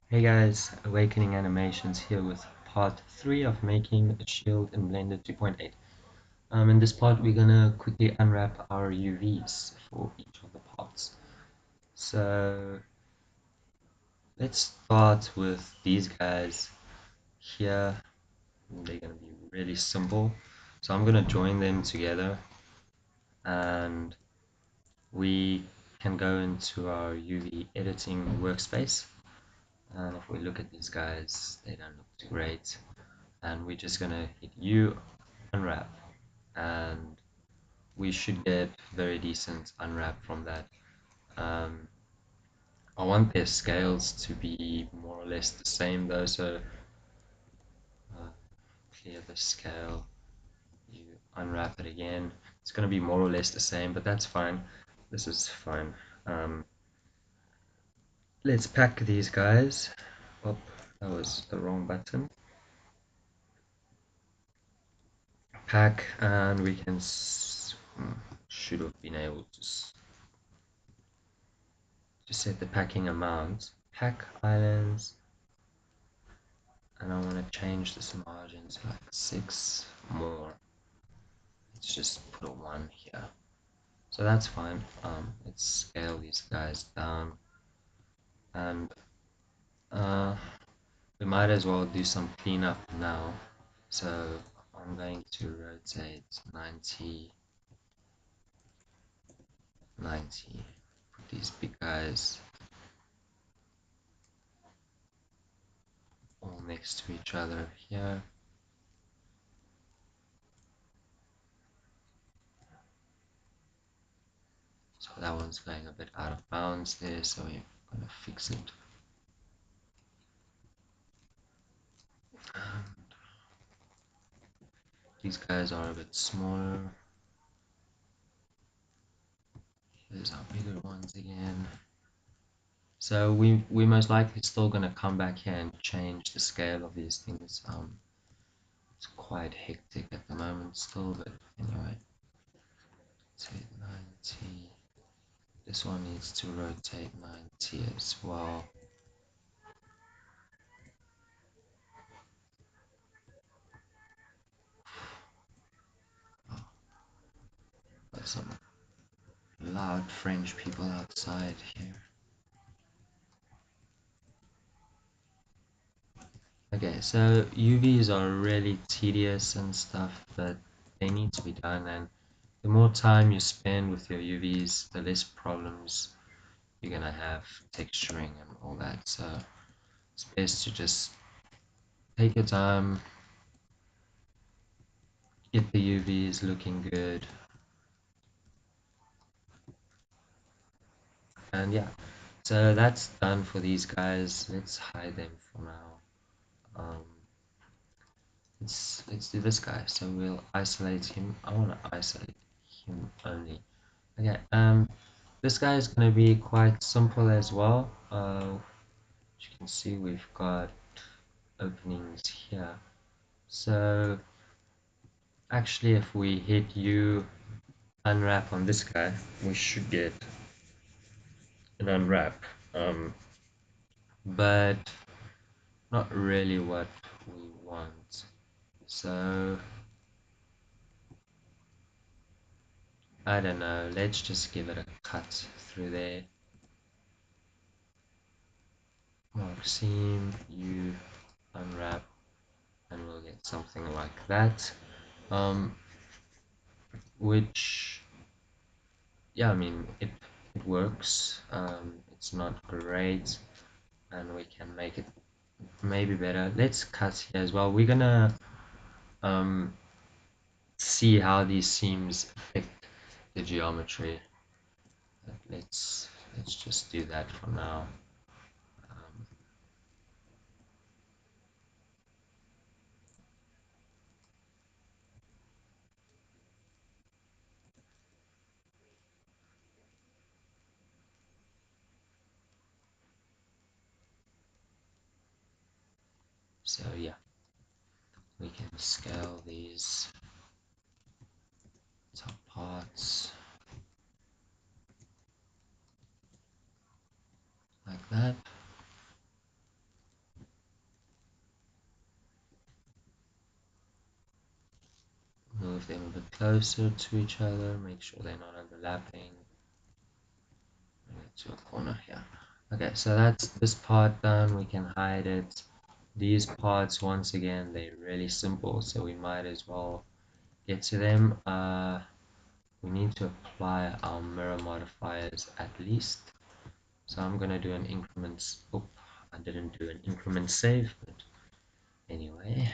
Hey guys, Awakening Animations here with part 3 of making a shield in Blender 2.8. In this part we're gonna quickly unwrap our UVs for each of the parts. So let's start with these guys here. They're gonna be really simple. So I'm gonna join them together and we can go into our UV editing workspace. And if we look at these guys, they don't look too great. And we're just gonna hit U unwrap, and we should get very decent unwrap from that. um, I want their scales to be more or less the same though, so uh, clear the scale, you unwrap it again, it's going to be more or less the same, but that's fine. This is fine. Let's pack these guys. Oh, that was the wrong button. Pack, and we can should have been able to set the packing amount. Pack islands, and I want to change this margin to like 6 more. Let's just put a 1 here. So that's fine. Let's scale these guys down, and we might as well do some cleanup now. So I'm going to rotate 90, 90. Put these big guys all next to each other here. So that one's going a bit out of bounds there, so we're gonna fix it. These guys are a bit smaller. Here's our bigger ones again. So we most likely still gonna come back here and change the scale of these things. It's quite hectic at the moment still, but anyway. Rotate 90. This one needs to rotate 90 as well. Oh, there's some loud French people outside here. Okay, so UVs are really tedious and stuff, but they need to be done, and the more time you spend with your UVs, the less problems you're gonna have texturing and all that. So it's best to just take your time, get the UVs looking good, and yeah. So that's done for these guys. Let's hide them for now. Um, let's do this guy. So we'll isolate him. I want to isolate him only. Okay. This guy is going to be quite simple as well. As you can see, we've got openings here. So actually, if we hit U unwrap on this guy, we should get an unwrap. But not really what we want. So I don't know, let's just give it a cut through there. Mark seam, U unwrap, and we'll get something like that. Which, yeah, I mean, it works. It's not great, and we can make it maybe better. Let's cut here as well. We're gonna um, see how these seams affect the geometry. Let's just do that for now. Um, so yeah, we can scale these top parts like that. move them a bit closer to each other, make sure they're not overlapping. To a corner here. Okay, so that's this part done. We can hide it. These parts, once again, they're really simple, so we might as well get to them. We need to apply our mirror modifiers at least. So I'm gonna do an increment. Oh, I didn't do an increment save, but anyway,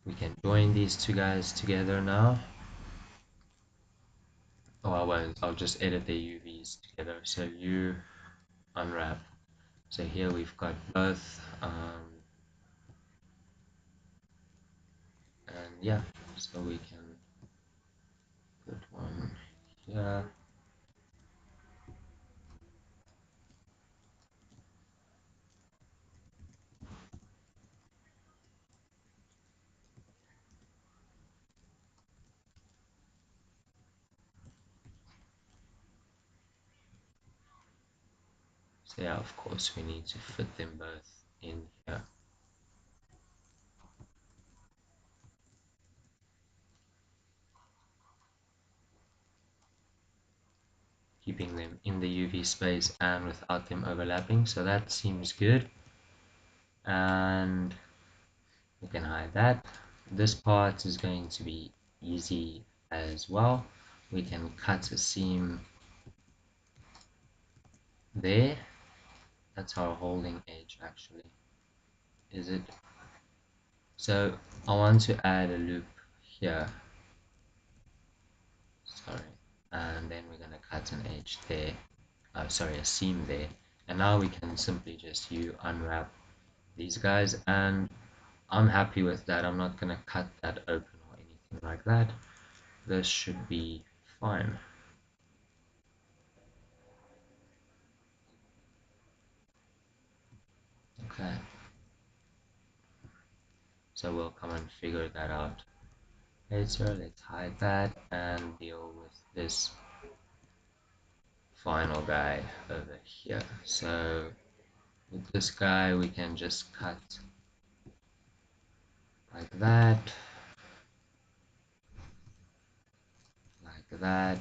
we can join these two guys together now. Oh, I won't. I'll just edit the UVs together. So you unwrap. So here we've got both, and yeah, so we can put one here. So yeah, of course we need to fit them both in here. Keeping them in the UV space and without them overlapping, so that seems good. And we can hide that. This part is going to be easy as well. We can cut a seam there. That's our holding edge actually. Is it? So I want to add a loop here. Sorry. And then we're gonna cut an edge there. Sorry, a seam there. And now we can simply just unwrap these guys, and I'm happy with that. I'm not gonna cut that open or anything like that. This should be fine. Okay. So we'll come and figure that out later. Let's hide that and deal with this final guy over here. So with this guy we can just cut like that, like that.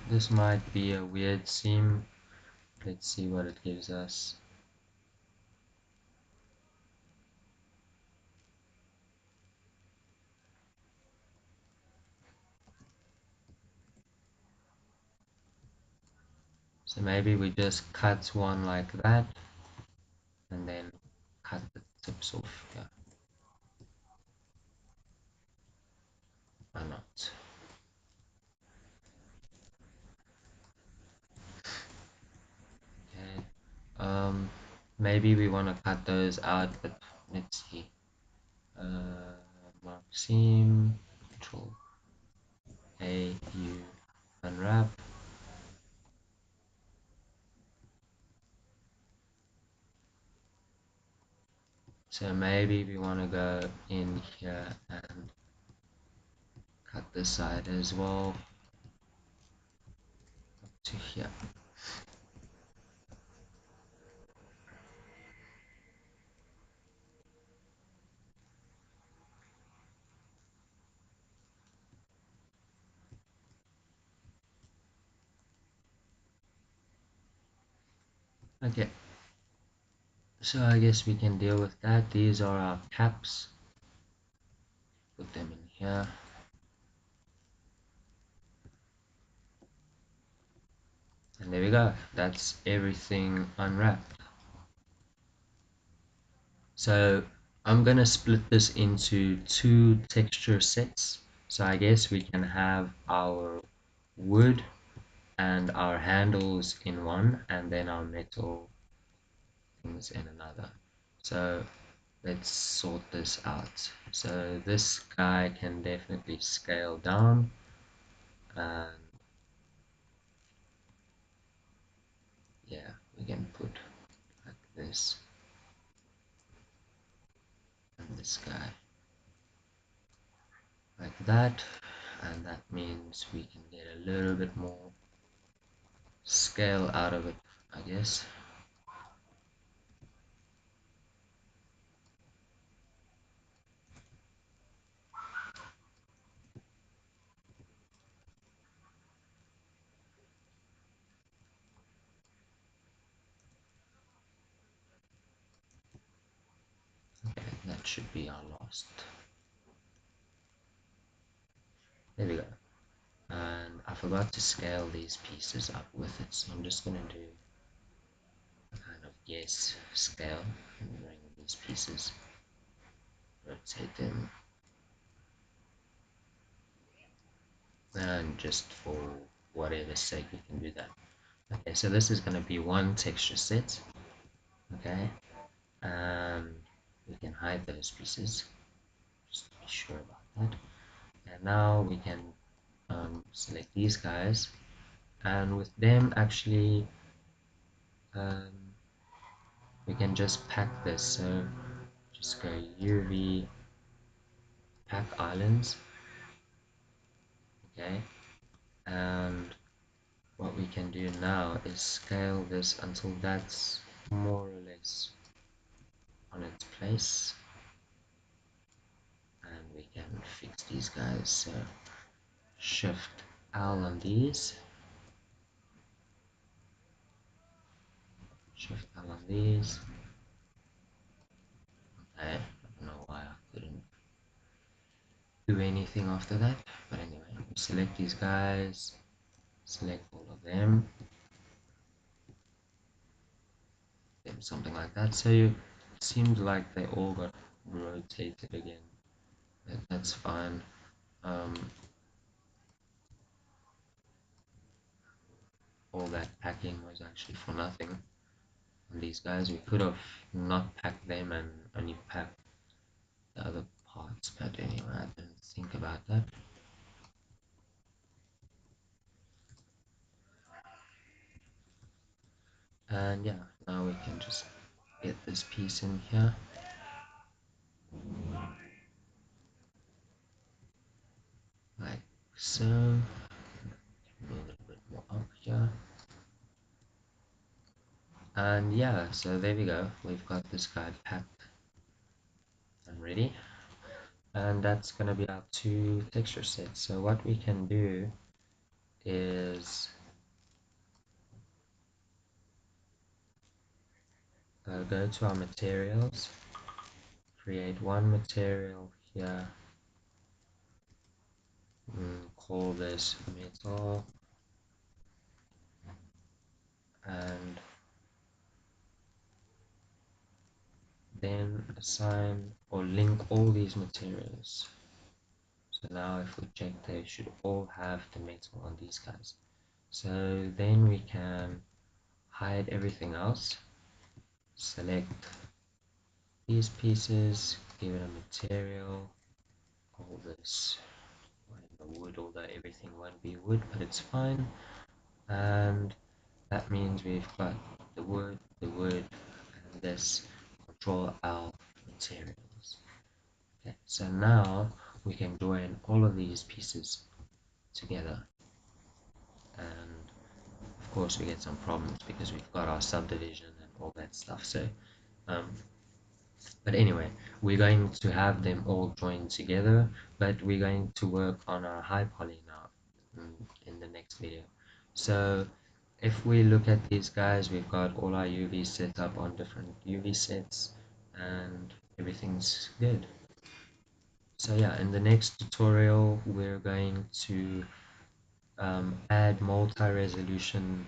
This might be a weird seam. Let's see what it gives us. So maybe we just cut one like that and then cut the tips off. Yeah, why not? Okay. Maybe we want to cut those out, but let's see. Mark seam, Control A, U, unwrap. So maybe we want to go in here and cut this side as well up to here. Okay, so I guess we can deal with that. These are our caps. Put them in here. And there we go. That's everything unwrapped. So I'm gonna split this into two texture sets. So I guess we can have our wood and our handles in one, and then our metal things in another. So let's sort this out. So this guy can definitely scale down, and yeah, we can put like this, and this guy like that, and that means we can get a little bit more scale out of it, I guess. Okay, that should be our last. There we go. And I forgot to scale these pieces up with it, so I'm just gonna do a kind of guess scale and bring these pieces, rotate them, and just for whatever sake we can do that. Okay, so this is gonna be one texture set. Okay, and we can hide those pieces, just to be sure about that. And now we can select these guys, and with them actually um, we can just pack this. So just go UV pack islands. Okay, and what we can do now is scale this until that's more or less on its place, and we can fix these guys. So shift L on these, shift L on these. Okay, I don't know why I couldn't do anything after that, but anyway, we select these guys, select all of them, something like that. So it seems like they all got rotated again. That's fine. Um, all that packing was actually for nothing. And these guys, we could have not packed them and only packed the other parts, but anyway, I didn't think about that. And yeah, now we can just get this piece in here. Like so. Move a little bit more up here. And yeah, so there we go. We've got this guy packed and ready. And that's going to be our two texture sets. So what we can do is go to our materials, create one material here, call this metal, and then assign or link all these materials. So now if we check, they should all have the metal on these guys. So then we can hide everything else, select these pieces, give it a material, all this wood, although everything won't be wood, but it's fine. And that means we've got the wood, and this control L materials. Okay, so now we can join all of these pieces together, and of course we get some problems because we've got our subdivision and all that stuff. So um, but anyway, we're going to have them all joined together, but we're going to work on our high poly now in the next video. So if we look at these guys, we've got all our UVs set up on different UV sets and everything's good. So yeah, in the next tutorial, we're going to add multi-resolution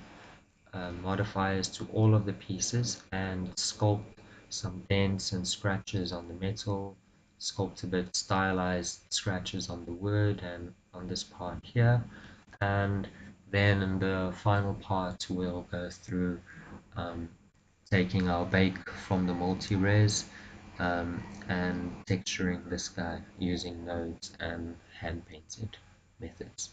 modifiers to all of the pieces and sculpt some dents and scratches on the metal, sculpt a bit stylized scratches on the wood and on this part here, and then in the final part we'll go through taking our bake from the multi-res and texturing the sky using nodes and hand painted methods.